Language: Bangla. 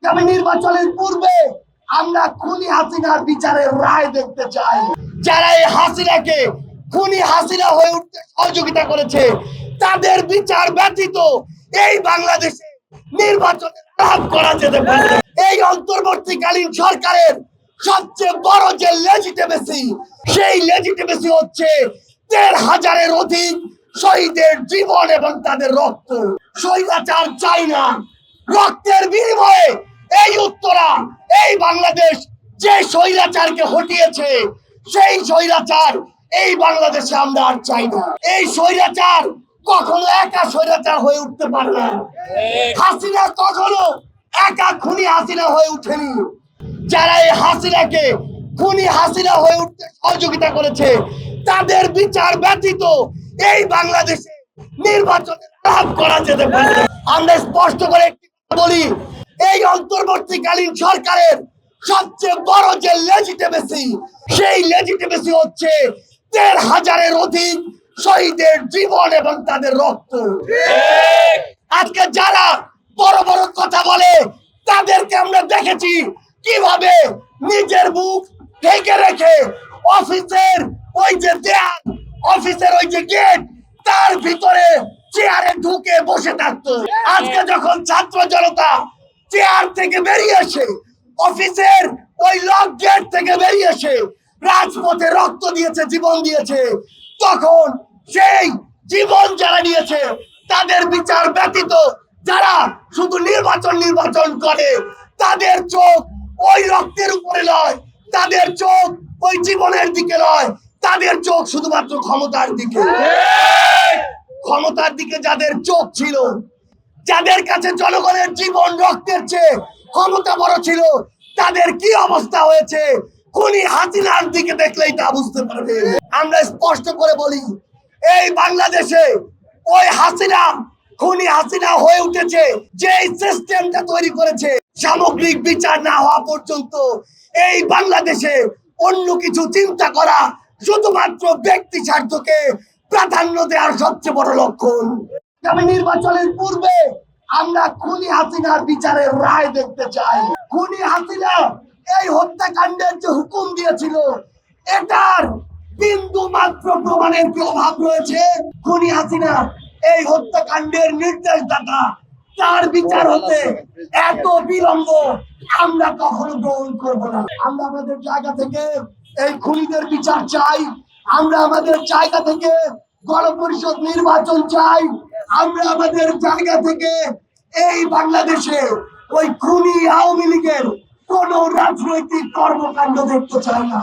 আমি নির্বাচনের পূর্বে আমরা খুনি হাসিনার বিচারের রায় দেখতে চাই। যারা এই হাসিনাকে খুনি হাসিনা হয়ে উঠতে সহযোগিতা করেছে তাদের বিচার ব্যতীত এই বাংলাদেশে নির্বাচন লাভ করা যেতে পারে। এই অন্তর্বর্তীকালীন সরকারের সবচেয়ে বড় যে লেজিটিমেসি, সেই লেজিটিমেসি হচ্ছে ১৩,০০০-এর অধিক শহীদের জীবন এবং তাদের রক্ত। স্বৈরাচার চাই না, রক্তের বিনিময়ে এই উত্তরা, এই বাংলাদেশ যে স্বৈরাচারকে হটিয়েছে সেই স্বৈরাচার এই বাংলাদেশে আমরা আর চাই না। এই স্বৈরাচার কখনো একা স্বৈরাচার হয়ে উঠতে পারে না। হাসিনা কখনো একা খুনি হাসিনা হয়ে উঠেনি। যারা এই হাসিনাকে খুনি হাসিনা হয়ে উঠতে সহযোগিতা করেছে তাদের বিচার ব্যতীত এই বাংলাদেশে নির্বাচন লাভ করা যেতে পারে। আমরা স্পষ্ট করে একটি কথা বলি, এই অন্তর্বর্তীকালীন সরকারের সবচেয়ে বড় যে লেজিটিমেসি, সেই লেজিটিমেসি হচ্ছে ১৩,০০০-এর অধিক শহীদের জীবন এবং তাদের রক্ত। আজকে যারা বড় বড় কথা বলে তাদেরকে আমরা দেখেছি কিভাবে নিজের মুখ ঢেকে রেখে অফিসের ওই যে দেয়াল, অফিসের ওই যে গেট, তার ভিতরে চেয়ারে ঢুকে বসে থাকতো। আজকে যখন ছাত্র জনতা চেয়ার থেকে বেরিয়ে এসে, অফিসের ওই লক গেট থেকে বেরিয়ে এসে রাজপথে রক্ত দিয়েছে, জীবন দিয়েছে, তখন সেই জীবন যারা দিয়েছে তাদের বিচার ব্যতীত যারা শুধু নির্বাচন করে তাদের চোখ ওই রক্তের উপরে নয়, তাদের চোখ ওই জীবনের দিকে নয়, তাদের চোখ শুধুমাত্র ক্ষমতার দিকে। ক্ষমতার দিকে যাদের চোখ ছিল, যাদের কাছে জনগণের জীবন রক্তের চেয়ে ক্ষমতা বড় ছিল, তাদের কি অবস্থা হয়েছে খুনি হাসিনার দিকে দেখলেই তা বুঝতে পারবে। আমরা স্পষ্ট করে বলি, এই বাংলাদেশে ওই হাসিনা খুনি হাসিনা হয়ে উঠেছে যে সিস্টেমটা তৈরি করেছে, সামগ্রিক বিচার না হওয়া পর্যন্ত এই বাংলাদেশে অন্য কিছু চিন্তা করা শুধুমাত্র ব্যক্তি স্বার্থকে প্রাধান্য দেওয়ার সবচেয়ে বড় লক্ষণ। আমি নির্বাচনের পূর্বে আমরা খুনি হাসিনার বিচারের রায় দেখতে চাই। খুনি হাসিনা এই হত্যাকাণ্ডের যে হুকুম দিয়েছিল, এটার বিন্দু মাত্র প্রমাণের কি অভাব রয়েছে? খুনি হাসিনা এই হত্যাকাণ্ডের নির্দেশদাতা, তার বিচার হতে এত বিলম্ব আমরা কখনো গ্রহণ করব না। আমরা আমাদের জায়গা থেকে এই খুনিদের বিচার চাই। আমরা আমাদের জায়গা থেকে গণপরিষদ নির্বাচন চাই। আমরা আমাদের জায়গা থেকে এই বাংলাদেশে ওই খুনি আওয়ামী লীগের কোন রাজনৈতিক কর্মকাণ্ড দেখতে চাই না।